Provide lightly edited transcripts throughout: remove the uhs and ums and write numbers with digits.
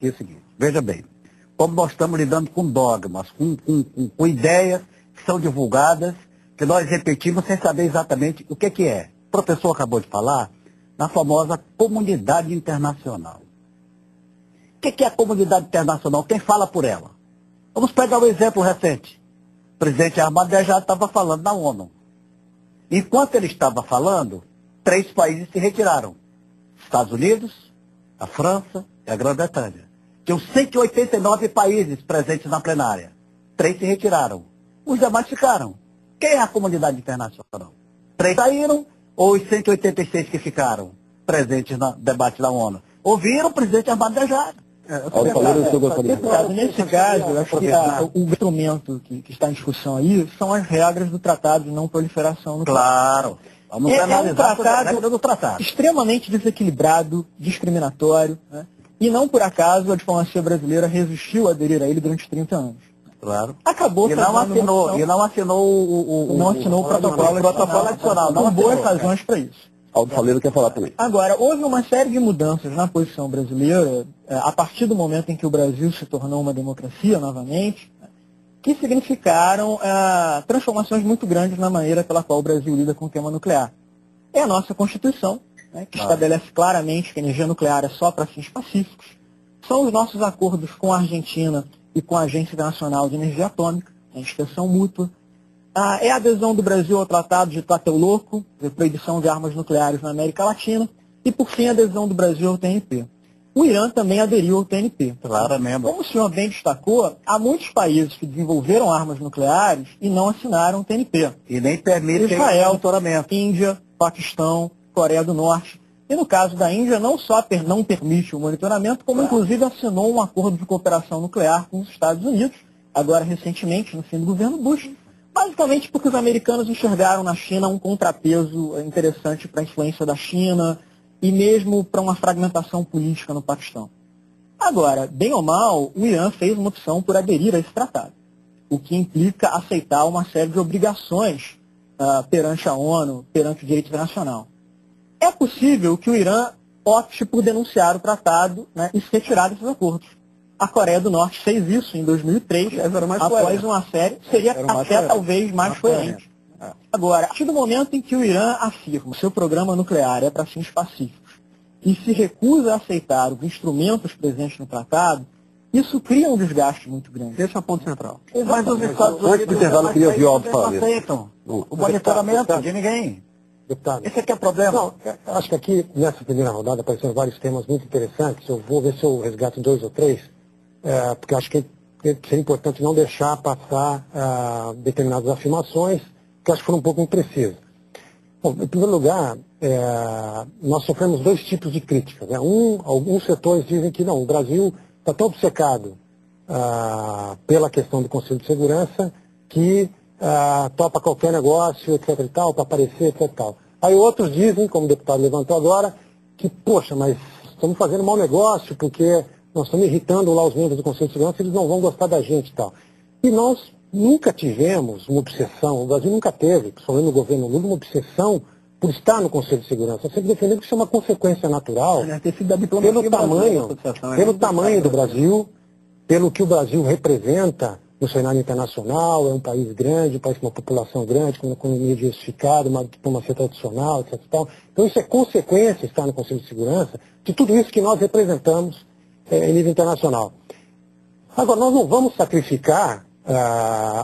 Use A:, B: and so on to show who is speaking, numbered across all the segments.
A: É o seguinte, veja bem, como nós estamos lidando com dogmas, com ideias que são divulgadas, que nós repetimos sem saber exatamente o que é. O professor acabou de falar na famosa comunidade internacional. O que é a comunidade internacional? Quem fala por ela? Vamos pegar um exemplo recente. O presidente Ahmadinejad estava falando na ONU. Enquanto ele estava falando, 3 países se retiraram. Estados Unidos, a França e a Grã-Bretanha. Tinham 189 países presentes na plenária. 3 se retiraram. Os demais ficaram. Quem é a comunidade internacional? 3 saíram ou os 186 que ficaram presentes no debate da ONU? Ouviram o presidente Ahmadinejad.
B: Nesse caso, eu acho que o instrumento que está em discussão aí são as regras do Tratado de Não Proliferação Nuclear.
A: Claro. Vamos analisar as regras do tratado.
B: Extremamente desequilibrado, discriminatório, né? E não por acaso a diplomacia brasileira resistiu a aderir a ele durante 30 anos.
A: Claro.
B: Acabou
A: e não assinou o protocolo adicional.
B: Não boas razões para isso.
C: Aldo Faleiro quer falar também.
B: Agora, houve uma série de mudanças na posição brasileira, a partir do momento em que o Brasil se tornou uma democracia novamente, que significaram transformações muito grandes na maneira pela qual o Brasil lida com o tema nuclear. É a nossa Constituição, né, que estabelece claramente que a energia nuclear é só para fins pacíficos. São os nossos acordos com a Argentina e com a Agência Internacional de Energia Atômica, a inspeção mútua. É a adesão do Brasil ao Tratado de Tlatelolco, de proibição de armas nucleares na América Latina, e, por fim, a adesão do Brasil ao TNP. O Irã também aderiu ao TNP.
A: Claramente.
B: Como o senhor bem destacou, há muitos países que desenvolveram armas nucleares e não assinaram o TNP.
A: E nem permitem
B: Israel,
A: monitoramento.
B: Índia, Paquistão, Coreia do Norte. E no caso da Índia, não só não permite o monitoramento, como inclusive assinou um acordo de cooperação nuclear com os Estados Unidos, agora recentemente, no fim do governo Bush, basicamente porque os americanos enxergaram na China um contrapeso interessante para a influência da China e mesmo para uma fragmentação política no Paquistão. Agora, bem ou mal, o Irã fez uma opção por aderir a esse tratado, o que implica aceitar uma série de obrigações perante a ONU, perante o direito internacional. É possível que o Irã opte por denunciar o tratado, né, e se retirar desses acordos. A Coreia do Norte fez isso em 2003, após uma série, seria até talvez mais coerente. Agora, a partir do momento em que o Irã afirma que seu programa nuclear é para fins pacíficos e se recusa a aceitar os instrumentos presentes no tratado, isso cria um desgaste muito grande.
A: Esse é o ponto central.
B: Mas os Estados Unidos...
C: Antes do intervalo, eu queria ouvir o Aldo falar.
A: Não aceitam o monitoramento de ninguém.
D: Deputado.
A: Esse aqui é o problema.
D: Não, acho que aqui, nessa primeira rodada, apareceram vários temas muito interessantes. Eu vou ver se eu resgato 2 ou 3. Porque acho que seria importante não deixar passar determinadas afirmações que acho que foram um pouco imprecisas. Bom, em primeiro lugar, nós sofremos 2 tipos de críticas. Né? Alguns setores dizem que não, o Brasil está tão obcecado pela questão do Conselho de Segurança que topa qualquer negócio, etc. e tal, para aparecer, etc. e tal. Aí outros dizem, como o deputado levantou agora, que, poxa, mas estamos fazendo mau negócio porque nós estamos irritando lá os membros do Conselho de Segurança, eles não vão gostar da gente e tal. E nós nunca tivemos uma obsessão, o Brasil nunca teve, principalmente no governo Lula, uma obsessão por estar no Conselho de Segurança. Nós sempre defendemos que isso é uma consequência natural pelo tamanho do Brasil, pelo que o Brasil representa no cenário internacional, é um país grande, um país com uma população grande, com uma economia diversificada, uma diplomacia tradicional, etc. Então isso é consequência, estar no Conselho de Segurança, de tudo isso que nós representamos em nível internacional. Agora, nós não vamos sacrificar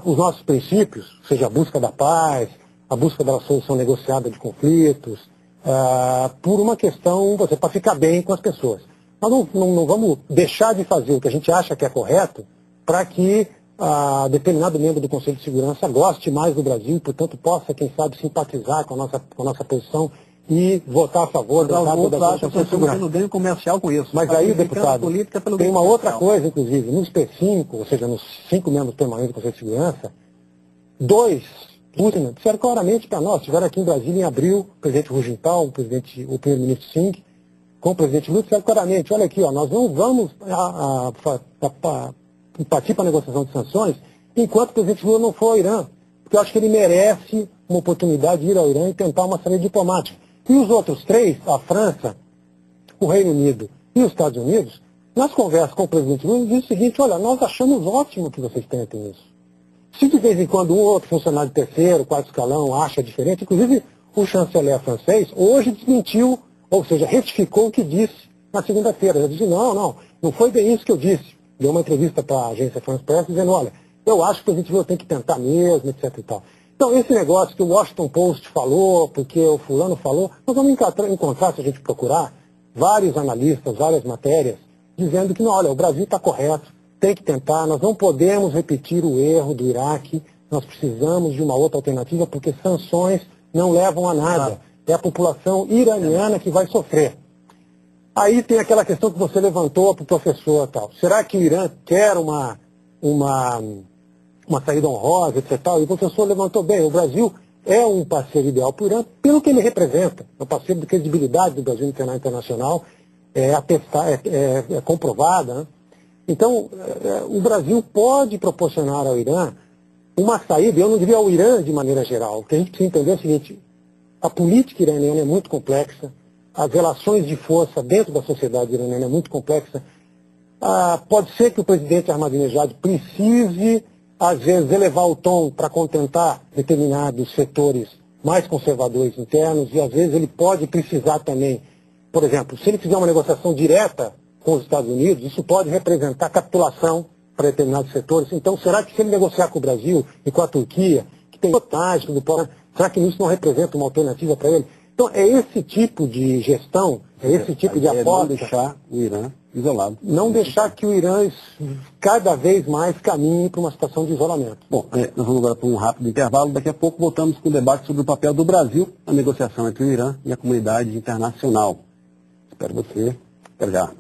D: os nossos princípios, seja a busca da paz, a busca da solução negociada de conflitos, por uma questão, para ficar bem com as pessoas. Nós não vamos deixar de fazer o que a gente acha que é correto para que determinado membro do Conselho de Segurança goste mais do Brasil e, portanto, possa, quem sabe, simpatizar com a nossa posição e votar a favor da
A: tendo ganho comercial com isso.
D: Mas aí, deputado, tem uma outra coisa, inclusive, nos P5, ou seja, nos 5 membros permanentes do Conselho de Segurança, 2 disseram claramente para nós, estiveram aqui em Brasília em abril, o presidente Hu Jintao, o primeiro-ministro Singh, com o presidente Lula, disseram claramente, olha aqui, nós não vamos partir para a negociação de sanções enquanto o presidente Lula não for ao Irã, porque eu acho que ele merece uma oportunidade de ir ao Irã e tentar uma saída diplomática. E os outros 3, a França, o Reino Unido e os Estados Unidos, Nas conversas com o presidente Lula, ele disse o seguinte: olha, nós achamos ótimo que vocês tentem isso. Se de vez em quando um ou outro funcionário de terceiro, quarto escalão acha diferente, inclusive o chanceler francês hoje desmentiu, ou seja, retificou o que disse na segunda-feira. Ele disse: não foi bem isso que eu disse. Deu uma entrevista para a agência France Press dizendo: olha, eu acho que o presidente Lula tem que tentar mesmo, etc. e tal. Então, esse negócio que o Washington Post falou, porque o fulano falou, nós vamos encontrar, se a gente procurar, vários analistas, várias matérias, dizendo que, não, olha, o Brasil está correto, tem que tentar, nós não podemos repetir o erro do Iraque, nós precisamos de uma outra alternativa, porque sanções não levam a nada. É a população iraniana que vai sofrer. Aí tem aquela questão que você levantou para o professor tal. Será que o Irã quer uma saída honrosa, etc. E o professor levantou bem: o Brasil é um parceiro ideal para o Irã, pelo que ele representa. É um parceiro de credibilidade do Brasil internacional, é comprovada. Né? Então, o Brasil pode proporcionar ao Irã uma saída, eu não diria ao Irã de maneira geral. O que a gente precisa entender é o seguinte: a política iraniana é muito complexa, as relações de força dentro da sociedade iraniana é muito complexa. Pode ser que o presidente Ahmadinejad precise, às vezes, elevar o tom para contentar determinados setores mais conservadores internos, e às vezes ele pode precisar também, por exemplo, se ele fizer uma negociação direta com os Estados Unidos, isso pode representar capitulação para determinados setores. Então, será que se ele negociar com o Brasil e com a Turquia, que tem vantagem, será que isso não representa uma alternativa para ele? Então, é esse tipo de gestão, é esse tipo de aposta.
C: Não deixar o Irã isolado.
D: Não deixar que o Irã cada vez mais caminhe para uma situação de isolamento.
C: Bom, nós vamos agora para um rápido intervalo. Daqui a pouco voltamos com o debate sobre o papel do Brasil na negociação entre o Irã e a comunidade internacional. Espero você. Até já.